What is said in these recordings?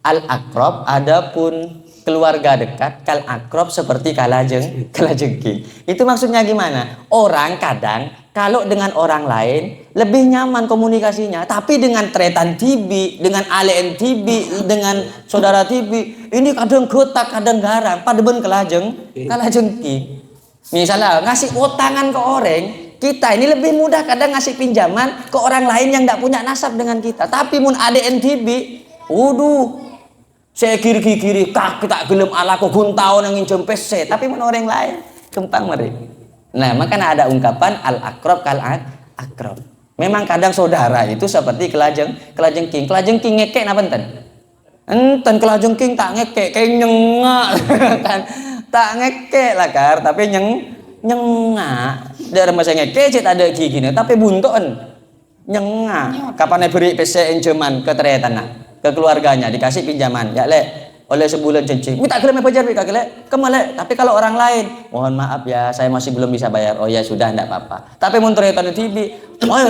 Al-aqrab adapun keluarga dekat, kal aqrab seperti kalajengking. Itu maksudnya gimana? Orang kadang kalau dengan orang lain lebih nyaman komunikasinya, tapi dengan tretan tibi, dengan alen tibi, dengan saudara tibi, ini kadang gotak, kadang garang, padeben kalajengking. Misalnya ngasih utangan ke orang, kita ini lebih mudah kadang ngasih pinjaman ke orang lain yang tidak punya nasab dengan kita. Tapi mun alen tibi, saya kiri kaki tak gelem ala ko guntau nang jempes se, tapi mun orang lain kempang mari. Nah, makanya ada ungkapan al akrab kal akrab. Memang kadang saudara itu seperti kelajengking ngekek napa enten? Enten kelajengking tak ngekek kayak nyengak kan. Tak ngekek lah kar, tapi nyengak. Dari masa ngekek cek ada gini, tapi buntuan nyengak. Kapan beri PC enjeman ke teretana? Ke keluarganya dikasih pinjaman ya oleh sebulan cincin tak gelem bayar kemale, tapi kalau orang lain mohon maaf ya saya masih belum bisa bayar, oh ya sudah enggak apa-apa. Tapi mun tretan TV mohon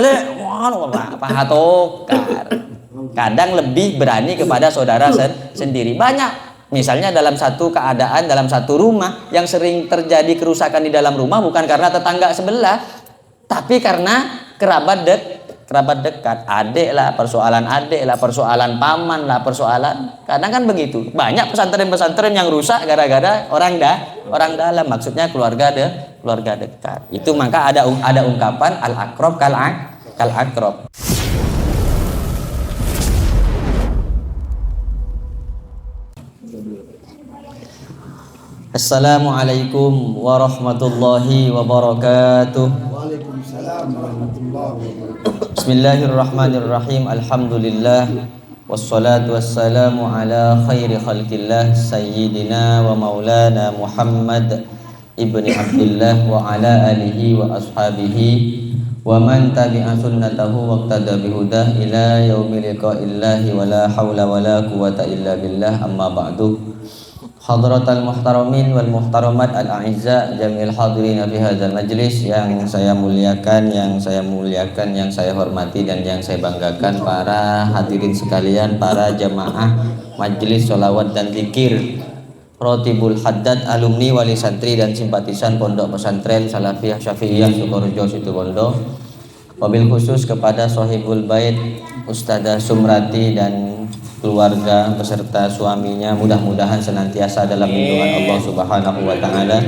apa hatokar kadang lebih berani kepada saudara sendiri. Banyak misalnya dalam satu keadaan, dalam satu rumah yang sering terjadi kerusakan di dalam rumah bukan karena tetangga sebelah, tapi karena kerabat dekat, adik lah, persoalan paman lah, persoalan kadang kan begitu. Banyak pesantren yang rusak gara-gara orang dalam, maksudnya keluarga dekat. Itu maka ada ungkapan al akrab kal akrab. Assalamualaikum warahmatullahi wabarakatuh. Waalaikumsalam warahmatullahi wabarakatuh. Bismillahirrahmanirrahim. Alhamdulillah wassalatu wassalamu ala khairi khalqillah sayyidina wa maulana Muhammad ibni Abdullah wa ala alihi wa ashabihi wa man tabi'a sunnatahu waqtada bihudah ila yaumil liqa'illahi wa la hawla wa la quwata illa billah, amma ba'du. Hadratal muhtaramin wal muhtaramat al-a'izza jamil hadirin fi hadzal majlis, yang saya muliakan, yang saya hormati dan yang saya banggakan, para hadirin sekalian, para jamaah majlis sholawat dan zikir, Rotibul Haddad, alumni, wali santri dan simpatisan Pondok Pesantren Salafiyah Syafi'iyah Sukorejo Situbondo. Wabil khusus kepada Sohibul Bait Ustadzah Sumrati dan keluarga beserta suaminya, mudah-mudahan senantiasa dalam lindungan Allah Subhanahu wa taala,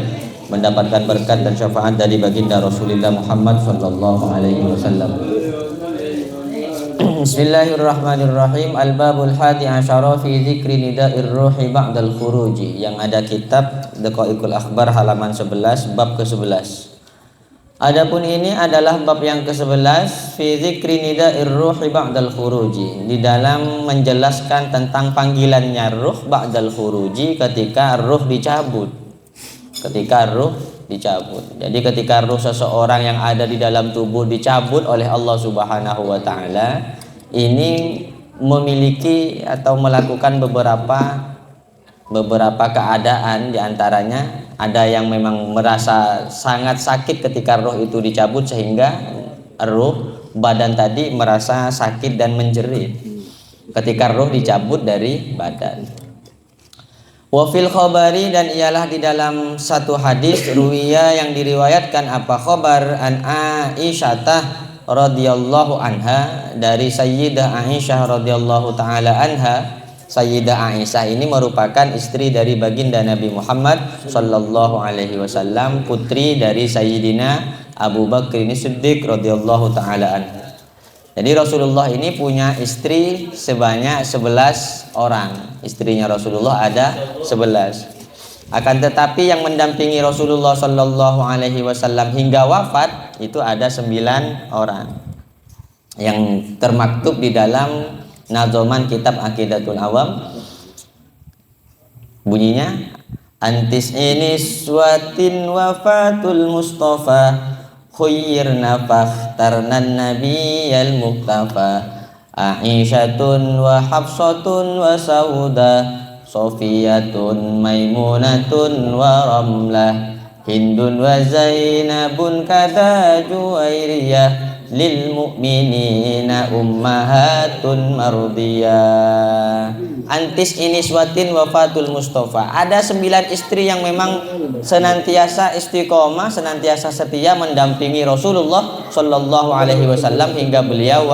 mendapatkan berkat dan syafaat dari baginda Rasulullah Muhammad sallallahu alaihi wasallam. Bismillahirrahmanirrahim. Al-babul hadi asyara fi dzikri nida'ir ruhi ba'dal khuruji. Yang ada kitab Daqaiqul Akhbar halaman 11, bab ke-11. Adapun ini adalah bab yang ke-11, fi dzikri nida'ir ruhi ba'dal khuruji, di dalam menjelaskan tentang panggilannya ruh ba'dal khuruji, ketika ruh dicabut. Jadi ketika ruh seseorang yang ada di dalam tubuh dicabut oleh Allah Subhanahu wa taala, ini memiliki atau melakukan beberapa keadaan. Di antaranya ada yang memang merasa sangat sakit ketika roh itu dicabut, sehingga roh badan tadi merasa sakit dan menjerit ketika roh dicabut dari badan. Wa fil khabari, dan ialah di dalam satu hadis ruwiya yang diriwayatkan apa khabar an Aisyah radhiyallahu anha, dari Sayyidah Aisyah radhiyallahu taala anha. Sayyidah Aisyah ini merupakan istri dari baginda Nabi Muhammad sallallahu alaihi wasallam, putri dari Sayyidina Abu Bakr Siddiq radhiyallahu taala anhu. Jadi Rasulullah ini punya istri sebanyak 11 orang. Istrinya Rasulullah ada 11. Akan tetapi yang mendampingi Rasulullah sallallahu alaihi wasallam hingga wafat itu ada 9 orang. Yang termaktub di dalam nazoman kitab Aqidatul Awam, bunyinya antis ini suatin wafatul Mustafa khuyyirna fakhtarnan nabiyal muktafa Aisyatun wa Hafsatun wa Sauda Sofiyatun Maimunatun wa Ramlah Hindun wa Zainabun kada Juwairiyah lil mu'minina ummahatun mardiyah. Antis iniswatin wafatul Mustafa. Ada 9 istri yang memang senantiasa istiqomah, senantiasa setia mendampingi Rasulullah Shallallahu Alaihi Wasallam hingga beliau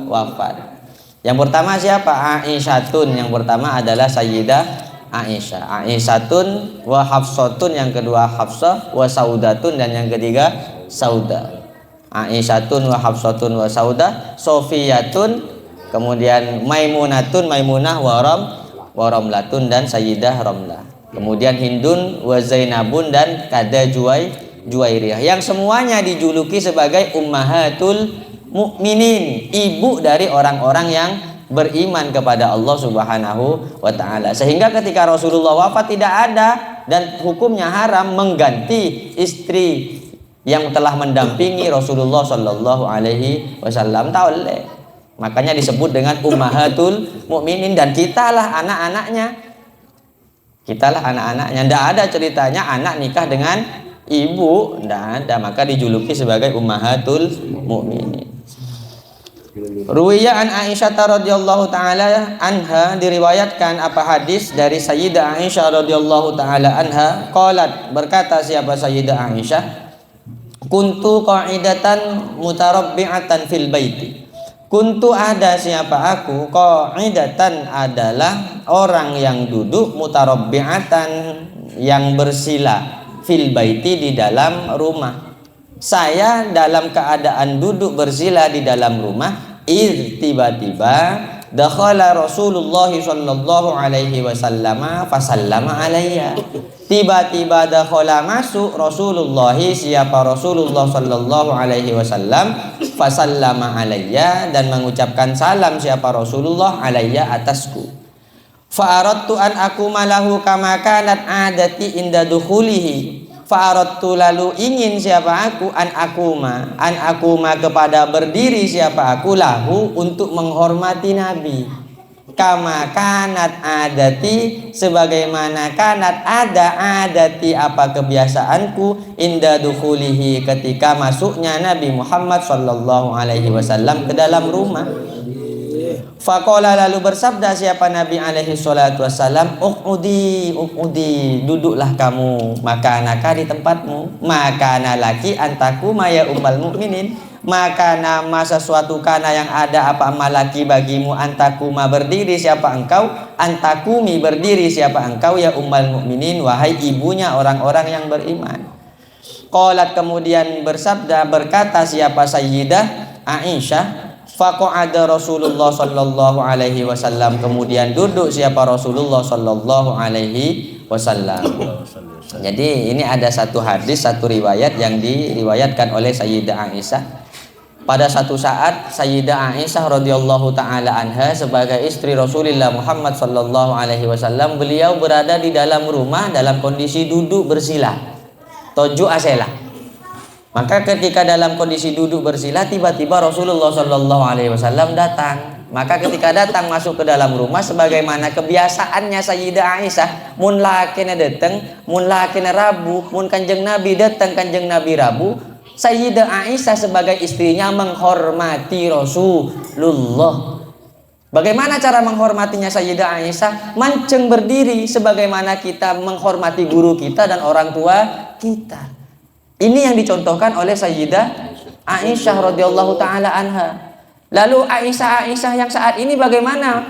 wafat. Yang pertama siapa? Aisyatun. Yang pertama adalah Sayyidah Aisyah. Aisyatun wa Hafsatun, yang kedua Hafsah, wa Saudatun, dan yang ketiga Sauda. Aisyatun wa Hafsatun wa Sauda, Sofiyatun, kemudian Maimunatun, Maimunah, wa Ramlatun, dan Sayyidah Ramlah. Kemudian Hindun wa Zainabun, dan Kada Juwairiyah, yang semuanya dijuluki sebagai ummahatul mukminin, ibu dari orang-orang yang beriman kepada Allah Subhanahu wa taala. Sehingga ketika Rasulullah wafat tidak ada dan hukumnya haram mengganti istri yang telah mendampingi Rasulullah Shallallahu Alaihi Wasallam. Tak boleh. Makanya disebut dengan ummahatul mukminin, dan kitalah anak-anaknya. Kitalah anak-anaknya. Tidak ada ceritanya anak nikah dengan ibu, tidak ada. Maka dijuluki sebagai ummahatul mukminin. Ruwiya an Aisyah radhiyallahu taala anha, diriwayatkan apa hadis dari Sayyidah Aisyah radhiyallahu taala anha, qalat, berkata siapa Sayyidah Aisyah, kuntu qa'idatan mutarabbi'atan fil baiti. Kuntu, ada siapa aku, qa'idatan adalah orang yang duduk, mutarabbi'atan yang bersila, fil baiti di dalam rumah. Saya dalam keadaan duduk bersila di dalam rumah, tiba-tiba dakhala Rasulullah sallallahu alaihi wasallam fasallama alayya. Tiba-tiba dakhala masuk Rasulullah, siapa Rasulullah sallallahu alaihi wasallam, fasallama alayya, dan mengucapkan salam siapa Rasulullah alayya atasku. Fa aradtu an aquma lahu kama kanat adati inda dukhulihi. Fa'aradtu, lalu ingin siapa aku, an akuma kepada berdiri siapa aku, lahu untuk menghormati Nabi, kama kanat adati sebagaimana kanat ada adati apa kebiasaanku, inda dukhulihi ketika masuknya Nabi Muhammad sallallahu alaihi wasallam ke dalam rumah. Faqala, lalu bersabda siapa Nabi alaihi salatu wassalam, uqudi duduklah kamu, makanaka di tempatmu, makana laki antaku maya ummal mukminin, maka nama sesuatu kana yang ada apa malaki bagimu, antakuma berdiri siapa engkau, antakumi berdiri siapa engkau, ya ummal mukminin wahai ibunya orang-orang yang beriman. Qalat, kemudian bersabda berkata siapa Sayyidah Aisyah, faqa'ada Rasulullah sallallahu alaihi wasallam, kemudian duduk siapa Rasulullah sallallahu alaihi wasallam. Jadi ini ada satu hadis, satu riwayat yang diriwayatkan oleh Sayyidah Aisyah. Pada satu saat Sayyidah Aisyah radhiyallahu taala anha sebagai istri Rasulullah Muhammad sallallahu alaihi wasallam, beliau berada di dalam rumah dalam kondisi duduk bersila, toju asela. Maka ketika dalam kondisi duduk bersila, tiba-tiba Rasulullah Shallallahu Alaihi Wasallam datang. Maka ketika datang masuk ke dalam rumah, sebagaimana kebiasaannya Sayyidah Aisyah, mun lakina datang, mun lakina rabu, mun kanjeng Nabi datang, kanjeng Nabi rabu. Sayyidah Aisyah sebagai istrinya menghormati Rasulullah. Bagaimana cara menghormatinya Sayyidah Aisyah? Mancing berdiri, sebagaimana kita menghormati guru kita dan orang tua kita. Ini yang dicontohkan oleh Sayyidah Aisyah radhiyallahu taala anha. Lalu Aisyah yang saat ini bagaimana?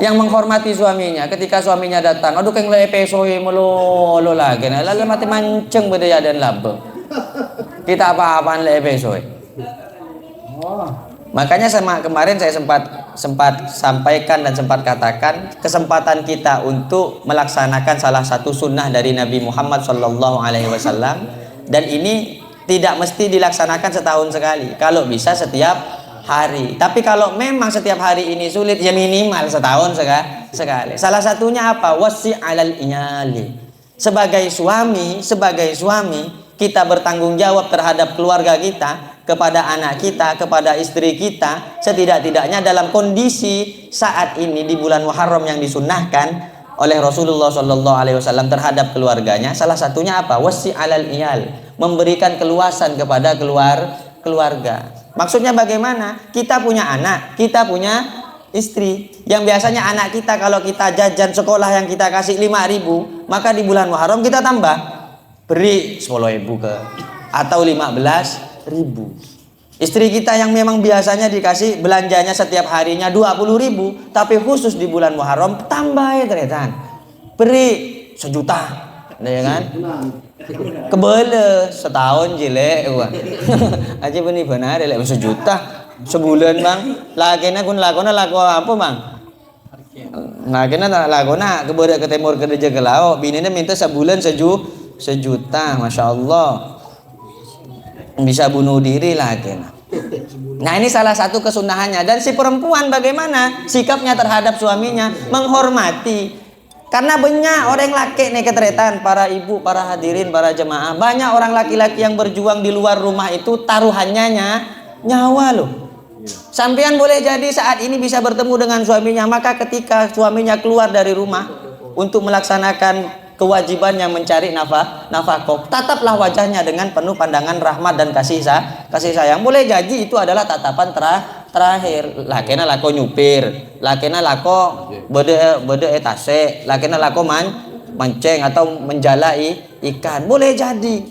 Yang menghormati suaminya ketika suaminya datang. Aduh keng lepesoe melo lagi. Lalu mati mancing bedaya dan labe. Kita apa-apaan lepesoe. Makanya kemarin saya sempat sampaikan dan sempat katakan, kesempatan kita untuk melaksanakan salah satu sunnah dari Nabi Muhammad Sallallahu Alaihi Wasallam, dan ini tidak mesti dilaksanakan setahun sekali, kalau bisa setiap hari. Tapi kalau memang setiap hari ini sulit, ya minimal setahun sekali. Salah satunya apa? Wasi alal iyali. Sebagai suami kita bertanggung jawab terhadap keluarga kita, kepada anak kita, kepada istri kita, setidak-tidaknya dalam kondisi saat ini di bulan Muharram yang disunnahkan oleh Rasulullah Shallallahu Alaihi Wasallam terhadap keluarganya. Salah satunya apa? Wasi alal iyal, memberikan keluasan kepada keluarga. Maksudnya bagaimana? Kita punya anak, kita punya istri. Yang biasanya anak kita kalau kita jajan sekolah yang kita kasih 5.000, maka di bulan Muharram kita tambah beri 10.000 ke atau 15.000. Istri kita yang memang biasanya dikasih belanjanya setiap harinya 20.000, tapi khusus di bulan Muharram tambah ya ternyata. Beri 1 juta. Ya kan? Kebele setahun jilek aja benar lek 1 juta sebulan bang. Lakena kun lakona laku apa bang? Lakena tak lakona kebere ke timur ke deje ke laut. Binine minta sebulan 1 juta, masya Allah. Bisa bunuh diri lakena. Nah ini salah satu kesunahannya. Dan si perempuan bagaimana sikapnya terhadap suaminya? Menghormati. Karena banyak orang laki nih keteretan, para ibu, para hadirin, para jemaah. Banyak orang laki-laki yang berjuang di luar rumah itu taruhannya nyawa loh. Sampean boleh jadi saat ini bisa bertemu dengan suaminya, maka ketika suaminya keluar dari rumah untuk melaksanakan kewajibannya mencari nafkah, tataplah wajahnya dengan penuh pandangan rahmat dan kasih sayang. Boleh jadi itu adalah tatapan terakhir. Lakena lako nyupir, lakena lako bede etase, lakena lako mancing atau menjalai ikan. Boleh jadi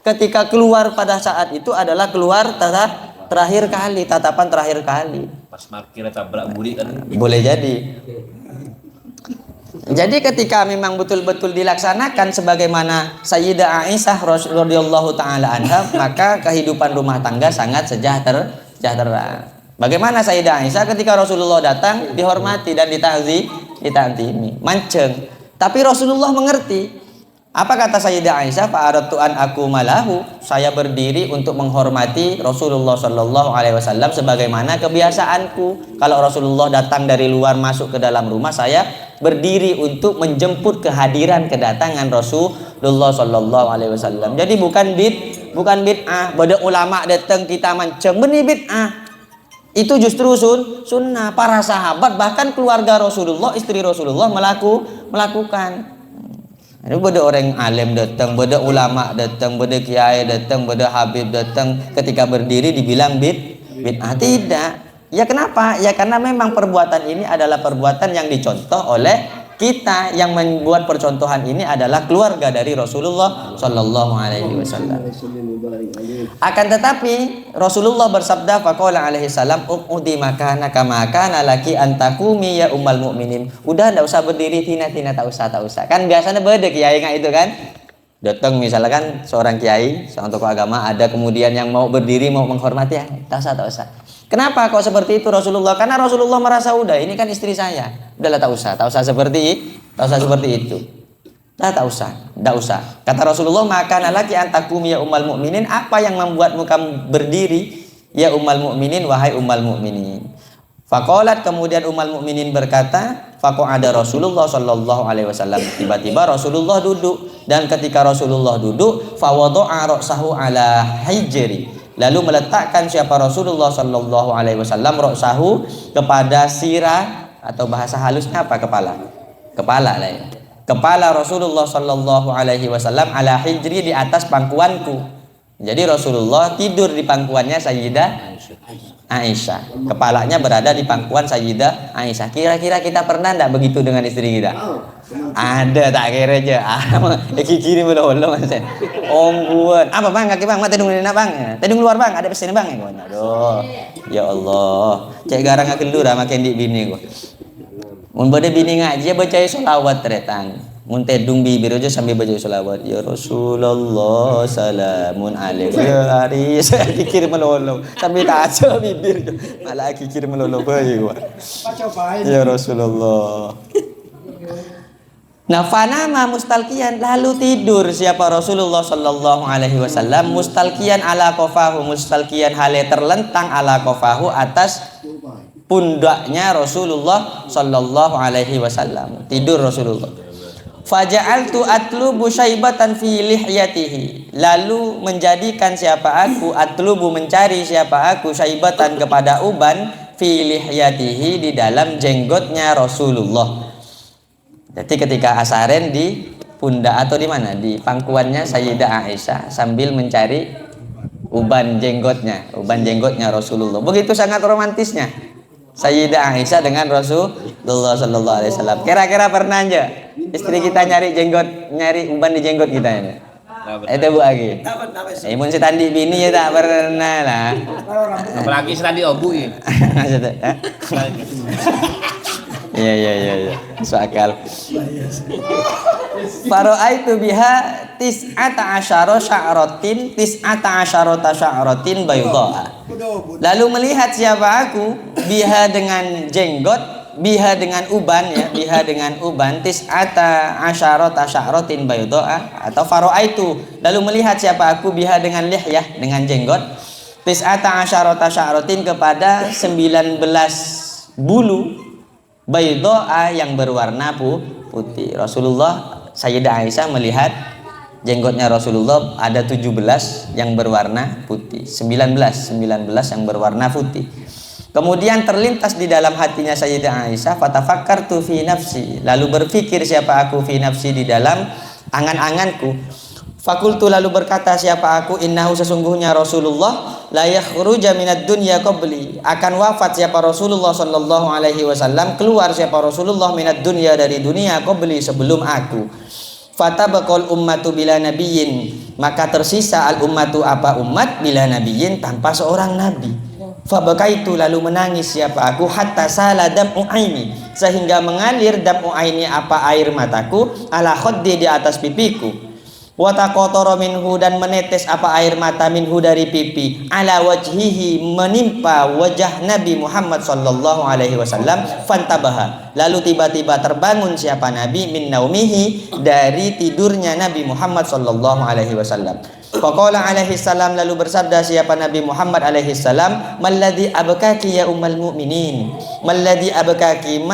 ketika keluar pada saat itu adalah keluar terakhir kali, tatapan terakhir kali. Pas markirnya tabrak budi kan. Boleh jadi. Jadi ketika memang betul-betul dilaksanakan sebagaimana Sayyidah Aisyah radhiyallahu taala anha, maka kehidupan rumah tangga sangat sejahtera. Bagaimana Sayyidah Aisyah ketika Rasulullah datang dihormati dan ditazimi, manceng. Tapi Rasulullah mengerti. Apa kata Sayyidah Aisyah? Fa'aradtu an aku malahu. Saya berdiri untuk menghormati Rasulullah sallallahu alaihi wasallam sebagaimana kebiasaanku. Kalau Rasulullah datang dari luar masuk ke dalam rumah, saya berdiri untuk menjemput kehadiran kedatangan Rasulullah sallallahu alaihi wasallam. Jadi bukan bid'ah. Bada ulama datang kita manceng, benih bid'ah. Itu justru sunnah. Para sahabat bahkan keluarga Rasulullah, istri Rasulullah melakukan. Ada beda orang alim datang, beda ulama datang, beda kiai datang, beda habib datang, ketika berdiri dibilang bid'ah. Tidak. Ya kenapa? Ya karena memang perbuatan ini adalah perbuatan yang dicontoh oleh kita. Yang membuat percontohan ini adalah keluarga dari Rasulullah sallallahu alaihi wasallam. Akan tetapi Rasulullah bersabda, faqala alaihi salam, uqudi makana kama kana laki antakumi ya ummal mukminin. Udah enggak usah berdiri, tina tak usah. Kan biasanya beda kiai itu kan. Datang misalkan seorang kiai, seorang tokoh agama, ada kemudian yang mau berdiri, mau menghormati, ya tak usah. Kenapa kok seperti itu Rasulullah? Karena Rasulullah merasa udah ini kan istri saya. Udahlah tak usah seperti itu. Tak usah. Kata Rasulullah, maka laki antakumi ya ummal mukminin, apa yang membuatmu kamu berdiri ya ummal mukminin, wahai ummal mukminin. Faqalat, kemudian ummal mukminin berkata, faqa'ada Rasulullah sallallahu alaihi wasallam. Tiba-tiba Rasulullah duduk, dan ketika Rasulullah duduk, fawadha'a ra'sahu ala hijri. Lalu meletakkan siapa Rasulullah sallallahu alaihi wasallam ra'sahu kepada sirah, atau bahasa halusnya apa, kepala lah ya. Kepala Rasulullah sallallahu alaihi wasallam ala hijri, di atas pangkuanku. Jadi Rasulullah tidur di pangkuannya Sayyidah Aisyah. Kepalanya berada di pangkuan Sayyidah Aisyah. Kira-kira kita pernah enggak begitu dengan istri kita? Ada, tak kira aja. Kiri mulu Mas. Ongguan. Apa bang? Kaki bang, mati tedung nina bang. Tedung luar bang, ada pesan bang. Aduh. Ya Allah. Cek garang akelur makin di bini gua. Mun bade bini ngaji baca selawat teretan. Mun tedung bibir aja sambil baca selawat. Ya Rasulullah salamun alaika ya Aris. Kikir melolo. Sambil tak aja bibir. Malah kikir melolo bae gua. Ya Rasulullah. Nah, fanama mustalqiyan, lalu tidur siapa Rasulullah sallallahu alaihi wasallam mustalqiyan ala qafahu, mustalqiyan hale terlentang ala qafahu, atas pundaknya Rasulullah sallallahu alaihi wasallam. Tidur Rasulullah. Faja'altu atlubu syaibatan fi lihyatihi, lalu menjadikan siapa aku, atlubu mencari siapa aku, syaibatan kepada uban, fi lihyatihi, di dalam jenggotnya Rasulullah. Jadi ketika asaren di pundak atau di mana, di pangkuannya Sayyidah Aisyah sambil mencari uban jenggotnya Rasulullah. Begitu sangat romantisnya Sayyidah Aisyah dengan Rasulullah sallallahu alaihi wasallam. Kira-kira pernah aja istri kita nyari uban di jenggot kita ini? Itu Bu Agi. Imun si tandi bini ya tak pernah lah. Apalagi tadi obu ya. Iya. Masuk akal. Faro'aitu biha tis'ata asyara sya'ratin bayudha. Lalu melihat siapa aku biha dengan jenggot, biha dengan uban tis'ata asyarata sya'ratin bayudha, atau faro'aitu lalu melihat siapa aku biha dengan lihyah, dengan jenggot, tis'ata asyarata sya'ratin kepada 19 bulu bayudha yang berwarna putih. Rasulullah, Sayyidah Aisyah melihat jenggotnya Rasulullah ada 17 yang berwarna putih, 19 yang berwarna putih. Kemudian terlintas di dalam hatinya Sayyidah Aisyah, fatafakkartu fi nafsi, lalu berpikir siapa aku fi nafsi, di dalam angan-anganku. Fakultu, lalu berkata siapa aku, innahu sesungguhnya Rasulullah la yakhruja minad dunya qabli, akan wafat siapa Rasulullah sallallahu alaihi wasallam, keluar siapa Rasulullah minad dunya dari dunia, qabli sebelum aku. Fatabaqal ummatu bila nabiyyin, maka tersisa al ummatu apa umat bila nabiyyin tanpa seorang nabi. Fabakaitu, lalu menangis siapa aku, hatta sala dam'u aini, sehingga mengalir dam'u aini apa air mataku, ala khaddi di atas pipiku. Wataqatara minhu, dan menetes apa air mata minhu dari pipi, ala wajhihi, menimpa wajah Nabi Muhammad sallallahu alaihi wasallam. Fantabaha, lalu tiba-tiba terbangun siapa Nabi, min naumihi, dari tidurnya Nabi Muhammad sallallahu alaihi wasallam. Faqala alaihi salam, lalu bersabda siapa Nabi Muhammad alaihi salam, malladzi abkaki ya ummal mu'minin, malladzi abkaki,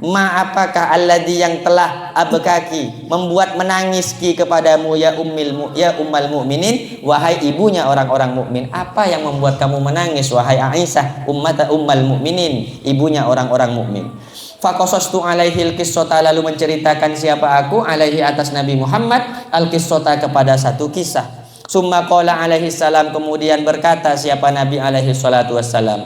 apakah alladzi yang telah abkaki, membuat menangis ki kepadamu, ya ummal mu'minin, wahai ibunya orang-orang mukmin. Apa yang membuat kamu menangis wahai Aisyah, ummal mu'minin, ibunya orang-orang mukmin. Faqasastu alaihi al-qissata, lalu menceritakan siapa aku alaihi atas Nabi Muhammad al-qissata kepada satu kisah. Summa qala alaihi salam, kemudian berkata siapa Nabi alaihi salatu wassalam,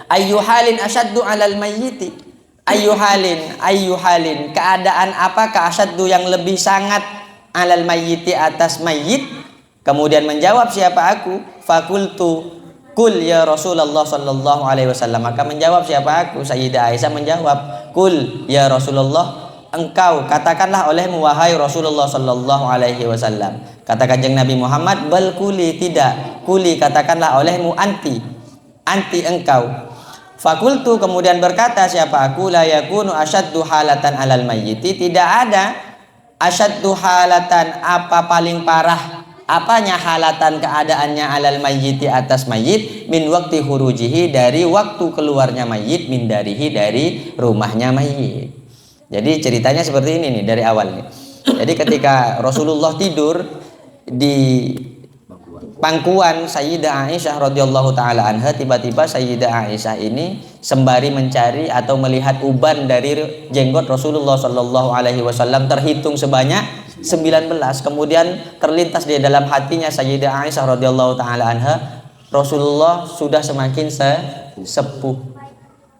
ayyu halin asyaddu alal mayyiti, ayyu halin, keadaan apakah asyaddu yang lebih sangat, alal mayyiti atas mayyit. Kemudian menjawab siapa aku, fakultu kul ya Rasulullah sallallahu alaihi wasallam, maka menjawab siapa aku, Sayyidah Aisyah menjawab, kul ya Rasulullah, engkau katakanlah olehmu wahai Rasulullah sallallahu alaihi wasallam. Kata Kanjeng Nabi Muhammad, bal kuli, tidak, kuli katakanlah olehmu, anti engkau. Fakultu, kemudian berkata siapa aku, la yakunu asyaddu halatan alal mayyiti, tidak ada asyaddu halatan apa paling parah, apanya halatan keadaannya, alal mayyiti atas mayyit, min waktu hurujihi, dari waktu keluarnya mayyit, min darihi, dari rumahnya mayyit. Jadi ceritanya seperti ini nih dari awal nih. Jadi ketika Rasulullah tidur di pangkuan Sayyidah Aisyah radhiyallahu taala anha, tiba-tiba Sayyidah Aisyah ini sembari mencari atau melihat uban dari jenggot Rasulullah sallallahu alaihi wasallam terhitung sebanyak 19. Kemudian terlintas di dalam hatinya Sayyidah Aisyah radhiyallahu taala anha, Rasulullah sudah semakin sepuh.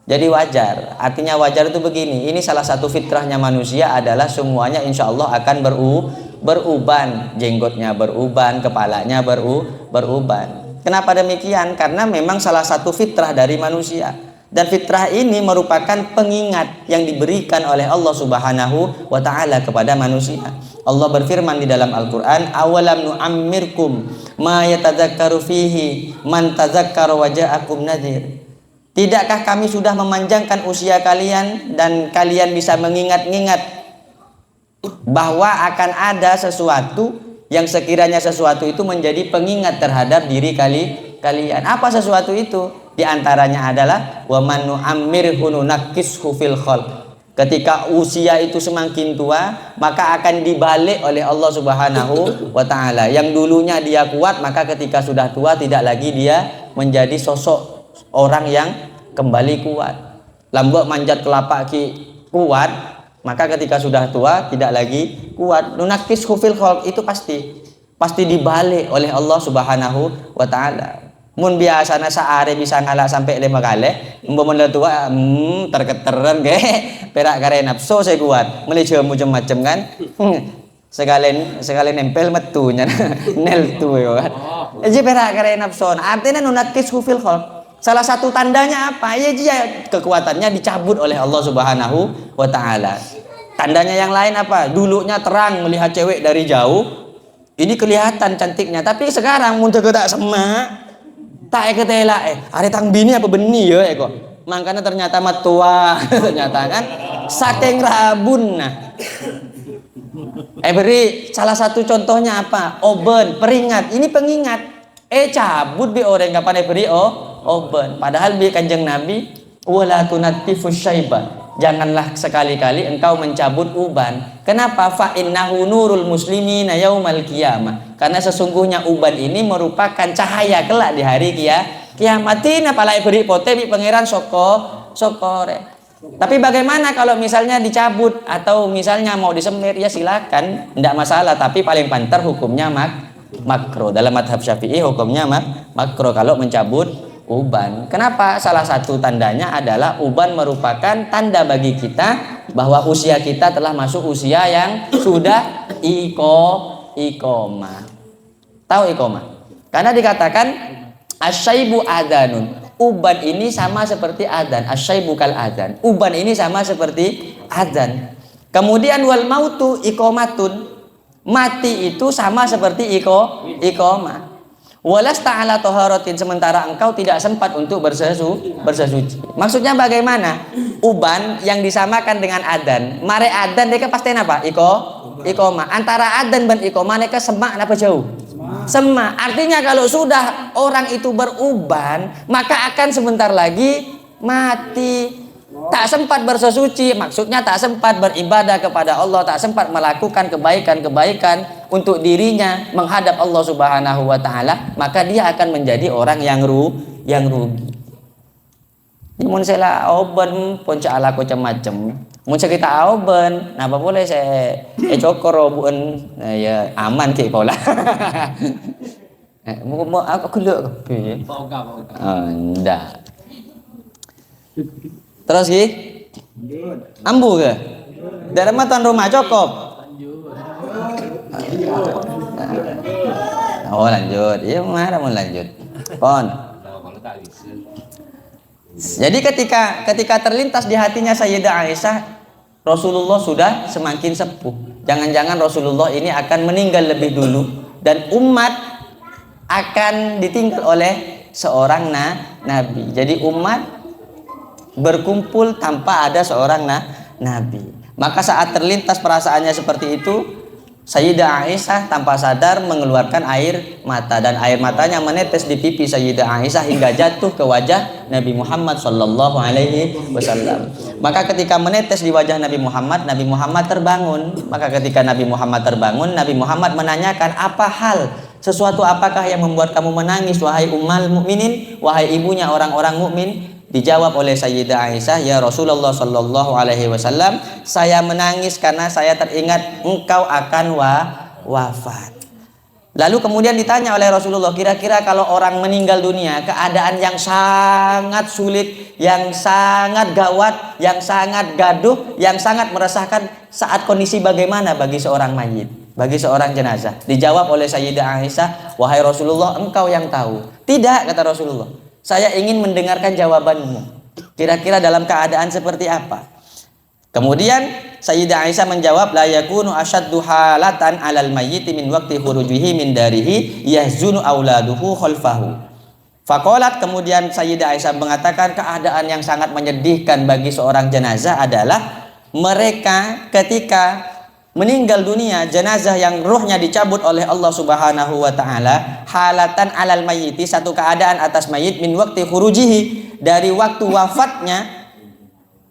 Jadi wajar, artinya wajar itu begini, ini salah satu fitrahnya manusia adalah semuanya insya Allah akan beruban, jenggotnya beruban, kepalanya beruban. Kenapa demikian? Karena memang salah satu fitrah dari manusia, dan fitrah ini merupakan pengingat yang diberikan oleh Allah Subhanahu wa ta'ala kepada manusia. Allah berfirman di dalam Al-Quran, awalam nu'ammirkum ma yatadzakkaru fihi man tazakkara wa ja'akum nadhir. Tidakkah kami sudah memanjangkan usia kalian dan kalian bisa mengingat-ingat bahwa akan ada sesuatu yang sekiranya sesuatu itu menjadi pengingat terhadap diri kalian. Apa sesuatu itu? Di antaranya adalah wa man nu'ammirhu nunakkishu fil khalq. Ketika usia itu semakin tua, maka akan dibalik oleh Allah Subhanahu wa ta'ala. Yang dulunya dia kuat, maka ketika sudah tua tidak lagi dia menjadi sosok orang yang kembali kuat. Lambok manjat telapak ki kuat, maka ketika sudah tua tidak lagi kuat. Nunakis hufil khalq, itu pasti pasti dibalik oleh Allah Subhanahu wa taala. Mun biasana sehari bisa ngalah sampai 5 kali, umpama tua terketeran ge perak kare nafsu saya kuat, meli macam-macam kan. Sekalian nempel metunya nel tu yo kan. Jadi perak kare nafsu. Artinya nunakis fil khalq. Salah satu tandanya apa? Ya dia kekuatannya dicabut oleh Allah Subhanahu wa taala. Tandanya yang lain apa? Dulunya terang melihat cewek dari jauh. Ini kelihatan cantiknya, tapi sekarang muncul tak semak. Tak ketela ada tang bini apa beni ya kok. Makanya ternyata matua ternyata kan saking rabun nah. Beri salah satu contohnya apa? Oben, peringat. Ini pengingat. Cabut bi orang kapan beri oben. Padahal bi Kanjeng Nabi wala tunattifus syaiba. Janganlah sekali-kali engkau mencabut uban. Kenapa? Fa innahu nurul muslimina yaumal qiyamah. Karena sesungguhnya uban ini merupakan cahaya kelak di hari kiamatin. Apalagi beri pote bi pangeran sokore. Tapi bagaimana kalau misalnya dicabut atau misalnya mau disemir, ya silakan, tidak masalah. Tapi paling pantar hukumnya makro. Dalam madhab Syafi'i hukumnya makro kalau mencabut uban. Kenapa? Salah satu tandanya adalah uban merupakan tanda bagi kita bahwa usia kita telah masuk usia yang sudah iqomah. Tahu iqomah? Karena dikatakan asyaibu adanun. Uban ini sama seperti adzan. Asyaibu kal adzan. Uban ini sama seperti adzan. Kemudian wal mautu iqomatun. Mati itu sama seperti iqomah. Walas ta'ala toharotin, sementara engkau tidak sempat untuk bersesuci. Maksudnya bagaimana? Uban yang disamakan dengan adan. Mare adan mereka pasti apa? Iqomah. Antara adan dan iqomah mereka semak apa jauh? Semak. Artinya kalau sudah orang itu beruban, maka akan sebentar lagi mati. Tak sempat bersesuci, maksudnya tak sempat beribadah kepada Allah, tak sempat melakukan kebaikan-kebaikan untuk dirinya menghadap Allah Subhanahu wa taala, maka dia akan menjadi orang yang rugi. Ini mun sela oben ponca ala macam-macam. Mun kita oben, napa boleh saya cokor oben ya aman ke pola. Mau aku lihat ke. Ndak. Terus ki? Ambu ke? Dari matan rumah cukup. Oh lanjut. Iya mana mau lanjut? Pon. Jadi ketika terlintas di hatinya Sayyidah Aisyah, Rasulullah sudah semakin sepuh. Jangan-jangan Rasulullah ini akan meninggal lebih dulu dan umat akan ditinggal oleh seorang nabi. Jadi umat berkumpul tanpa ada seorang nabi. Maka saat terlintas perasaannya seperti itu, Sayyidah Aisyah tanpa sadar mengeluarkan air mata, dan air matanya menetes di pipi Sayyidah Aisyah hingga jatuh ke wajah Nabi Muhammad sallallahu alaihi wasallam. Maka ketika menetes di wajah Nabi Muhammad terbangun. Maka ketika Nabi Muhammad terbangun, Nabi Muhammad menanyakan, "Apa hal? Sesuatu apakah yang membuat kamu menangis wahai ummul mukminin, wahai ibunya orang-orang mukmin?" Dijawab oleh Sayyidah Aisyah, "Ya Rasulullah sallallahu alaihi wasallam, saya menangis karena saya teringat engkau akan wafat." Lalu kemudian ditanya oleh Rasulullah, kira-kira kalau orang meninggal dunia, keadaan yang sangat sulit, yang sangat gawat, yang sangat gaduh, yang sangat meresahkan, saat kondisi bagaimana bagi seorang mayit, bagi seorang jenazah? Dijawab oleh Sayyidah Aisyah, "Wahai Rasulullah, engkau yang tahu." "Tidak," kata Rasulullah, "saya ingin mendengarkan jawabanmu. Kira-kira dalam keadaan seperti apa?" Kemudian Sayyidah Aisyah menjawab, "La yakunu asyaddu halatan 'alal mayyit min waqti khurujihi min darihi yahzunu auladuhu khalfahu." Faqalat, kemudian Sayyidah Aisyah mengatakan keadaan yang sangat menyedihkan bagi seorang jenazah adalah mereka ketika meninggal dunia, jenazah yang ruhnya dicabut oleh Allah Subhanahu wa taala, halatan 'alal mayyiti, satu keadaan atas mayit, min waqti khurujihi, dari waktu wafatnya,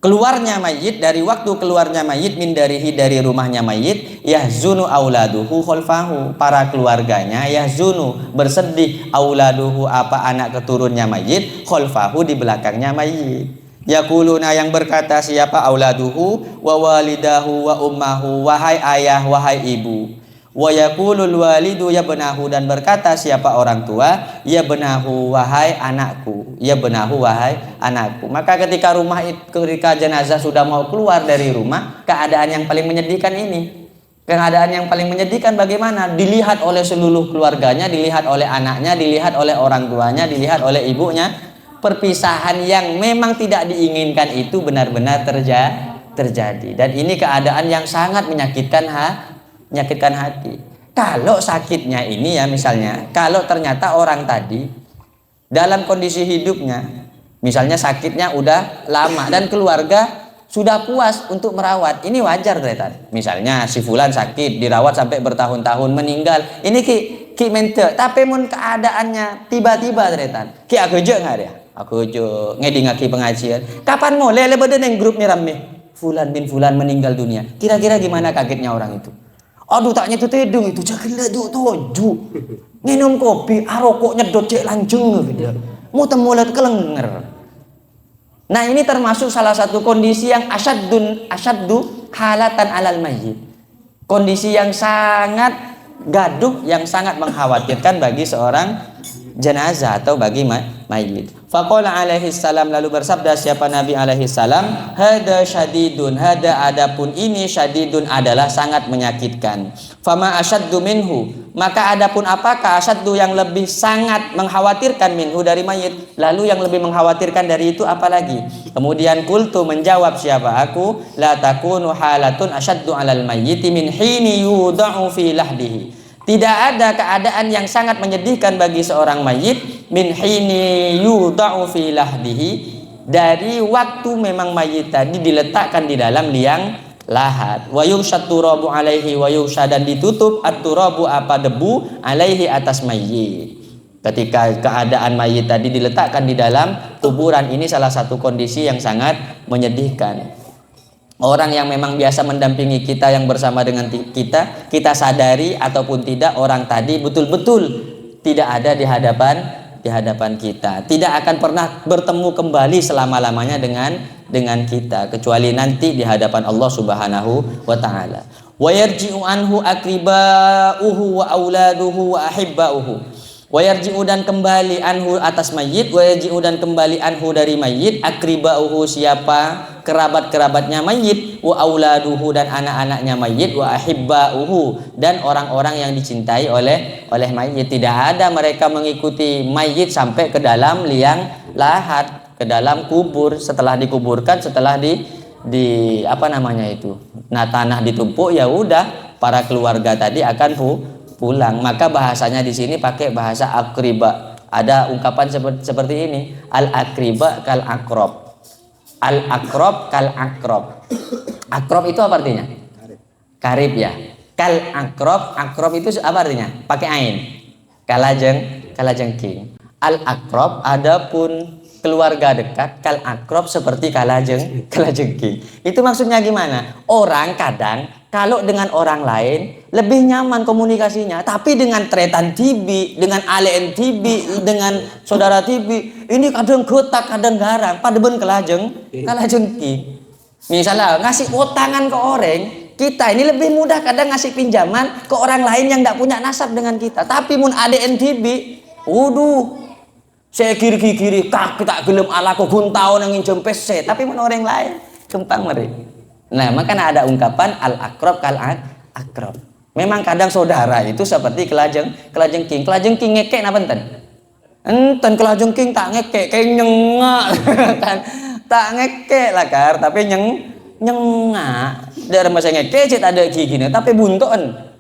keluarnya mayit, dari waktu keluarnya mayit, min darihi, dari rumahnya mayit, yahzunu auladuhu khalfahu, para keluarganya, yahzunu, bersedih, auladuhu, apa anak keturunnya mayit, khalfahu, di belakangnya mayit. Yaquluna, yang berkata siapa? Auladuhu wa walidahu wa ummahu, wahai ayah, wahai ibu, Wa yaqulul walidu ya benahu, dan berkata siapa orang tua, ya benahu wahai anakku, ya benahu wahai anakku. Maka ketika ketika jenazah sudah mau keluar dari rumah, keadaan yang paling menyedihkan ini. Keadaan yang paling menyedihkan bagaimana? Dilihat oleh seluruh keluarganya, dilihat oleh anaknya, dilihat oleh orang tuanya, dilihat oleh ibunya. Perpisahan yang memang tidak diinginkan itu benar-benar terjadi. Dan ini keadaan yang sangat menyakitkan hati. Kalau sakitnya ini ya, misalnya kalau ternyata orang tadi dalam kondisi hidupnya, misalnya sakitnya udah lama dan keluarga sudah puas untuk merawat, ini wajar Tretan. Misalnya si fulan sakit dirawat sampai bertahun-tahun meninggal, ini ki mente, tapi mun keadaannya tiba-tiba Tretan, ki aku jo nggak dia, aku jo ngedingaki pengajian, kapan mulai lebih neng grup nih rame, fulan bin fulan meninggal dunia, kira-kira gimana kagetnya orang itu? Aduh taknya itu tedung itu jagila toju minum kopi arokok nyedot cek lancung gitu. Mau temulat kelenger. Nah ini termasuk salah satu kondisi yang asyaddu halatan alal mayyit. Kondisi yang sangat gaduh, yang sangat mengkhawatirkan bagi seorang jenazah atau bagi mayit. Faqala alaihi salam, lalu bersabda siapa Nabi alaihi salam, hada syadidun, hada adapun ini syadidun adalah sangat menyakitkan. Fama asyaddu minhu, maka adapun apakah asyaddu yang lebih sangat mengkhawatirkan minhu dari mayit, lalu yang lebih mengkhawatirkan dari itu apalagi? Kemudian kultu, menjawab siapa aku, la takunu halatun asyaddu alal mayyiti min hini yudha'u fi lahdihi. Tidak ada keadaan yang sangat menyedihkan bagi seorang mayit min hini yudha'u fi lahdihi, dari waktu memang mayit tadi diletakkan di dalam liang lahat. Wa yushad turabu alaihi wa yushad, dan ditutup at-turabu apa debu alaihi atas mayit. Ketika keadaan mayit tadi diletakkan di dalam kuburan, ini salah satu kondisi yang sangat menyedihkan. Orang yang memang biasa mendampingi kita, yang bersama dengan kita sadari ataupun tidak, orang tadi betul-betul tidak ada di hadapan kita, tidak akan pernah bertemu kembali selama-lamanya dengan kita, kecuali nanti di hadapan Allah Subhanahu wa taala. Wa yarji'u anhu akribauhu wa auladuhu wa ahibbauhu. Wa yarji'u, dan kembali anhu atas mayit, wa yarji'u, dan kembali anhu dari mayit, akribauhu siapa kerabat-kerabatnya mayit, wa auladuhu, dan anak-anaknya mayit, wa ahibbauhu, dan orang-orang yang dicintai oleh mayit. Tidak ada mereka mengikuti mayit sampai ke dalam liang lahat, ke dalam kubur. Setelah dikuburkan, setelah di apa namanya itu, nah tanah ditumpuk, ya udah para keluarga tadi akan pulang. Maka bahasanya di sini pakai bahasa akriba. Ada ungkapan seperti ini, al akriba kal akrob, al akrob kal akrob. Akrob itu apa artinya? Karib ya. Kal akrob, akrob itu apa artinya? Pakai ain. Kalajengking. Al akrob adapun keluarga dekat, kal akrob seperti kalajengking. Itu maksudnya gimana? Orang kadang kalau dengan orang lain lebih nyaman komunikasinya, tapi dengan Tretan TV, dengan Alen TV, dengan saudara TV, ini kadang gotak, kadang garang, padahal kalajengking. Misalnya ngasih utangan ke orang, kita ini lebih mudah kadang ngasih pinjaman ke orang lain yang tidak punya nasab dengan kita. Tapi mun Alen TV, waduh, saya kiri kaki tak gelem ala ko guntau nang injem se, tapi mun orang lain kempang mereka. Nah, makanya ada ungkapan al-akrob kal-akrob. Memang kadang saudara itu seperti kelajengking. Kelajengking ngekek napa enten? Enten kelajengking tak ngekek, kayak nyengak kan. Tak ngekek lah kar, tapi nyengak. Dari masa ngekek cek ada gini, tapi buntuan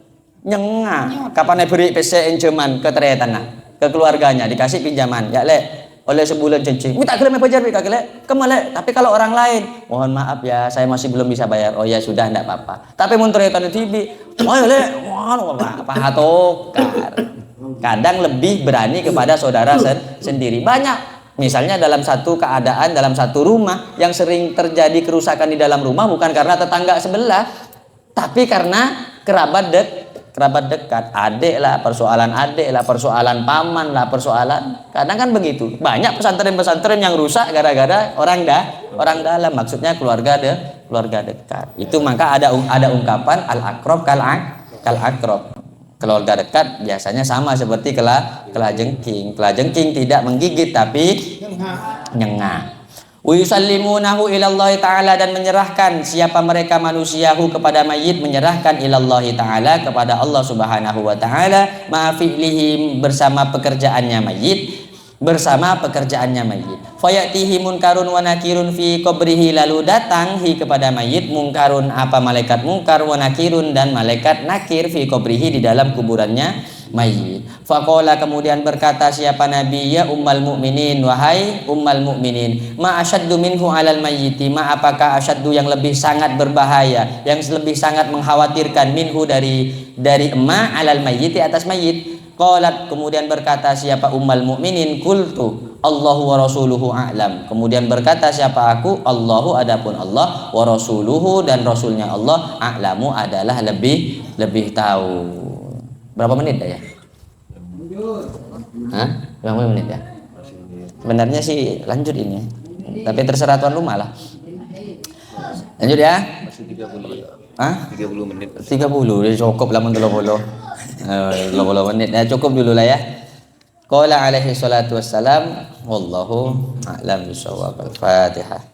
nyengak. Kapan beri PC enjeman ke Tretan, ke keluarganya dikasih pinjaman. Ya le, oleh sebulan cincin, minta gelem bayar, minta gelem kemana? Tapi kalau orang lain, mohon maaf ya, saya masih belum bisa bayar. Oh ya sudah, enggak apa-apa. Tapi mun Tretan TV, oh le, mohon apa hatokar. Kadang lebih berani kepada saudara sendiri. Banyak. Misalnya dalam satu keadaan, dalam satu rumah yang sering terjadi kerusakan di dalam rumah, bukan karena tetangga sebelah, tapi karena kerabat dekat, adik lah, persoalan paman lah, kadang kan begitu. Banyak pesantren-pesantren yang rusak gara-gara orang dalam, maksudnya keluarga dekat. Itu maka ada ungkapan al-akrob kal-akrob. Keluarga dekat biasanya sama seperti kelajengking. Kelajengking tidak menggigit tapi nyengah. Wa yusallimunahu ilallahi ta'ala, dan menyerahkan siapa mereka manusiahu kepada mayit, menyerahkan ilallahi ta'ala kepada Allah subhanahu wa ta'ala, ma'fi'lihim bersama pekerjaannya mayit. Fayatihi munkarun wa nakirun fi qabrihi, lalu datang kepada mayit munkarun, apa malaikat munkar, wa nakirun dan malaikat nakir, fi qabrihi di dalam kuburannya mayit. Faqala, kemudian berkata siapa Nabi, ya ummul mukminin, wahai ummul mukminin, ma asyaddu minhu alal mayyiti, ma apakah asyaddu yang lebih sangat berbahaya, yang lebih sangat mengkhawatirkan, minhu dari ma alal mayyiti atas mayit. Qalat, kemudian berkata siapa ummul mukminin, qultu Allahu wa rasuluhu a'lam, kemudian berkata siapa aku, Allahu adapun Allah, wa rasuluhu dan rasulnya Allah, a'lamu adalah lebih tahu. Berapa menit dah ya? Hah? Berapa menit ya? Sebenarnya sih lanjut ini, tapi terserah tuan rumah lah. Lanjut ya? Masih 30. Hah? 30 menit. 30, dia cukup lah 30 menit. Ya, cukup dulu lah ya. Qala alaihi salatu wassalam, wallahu a'lam bishawab. Al-Fatihah.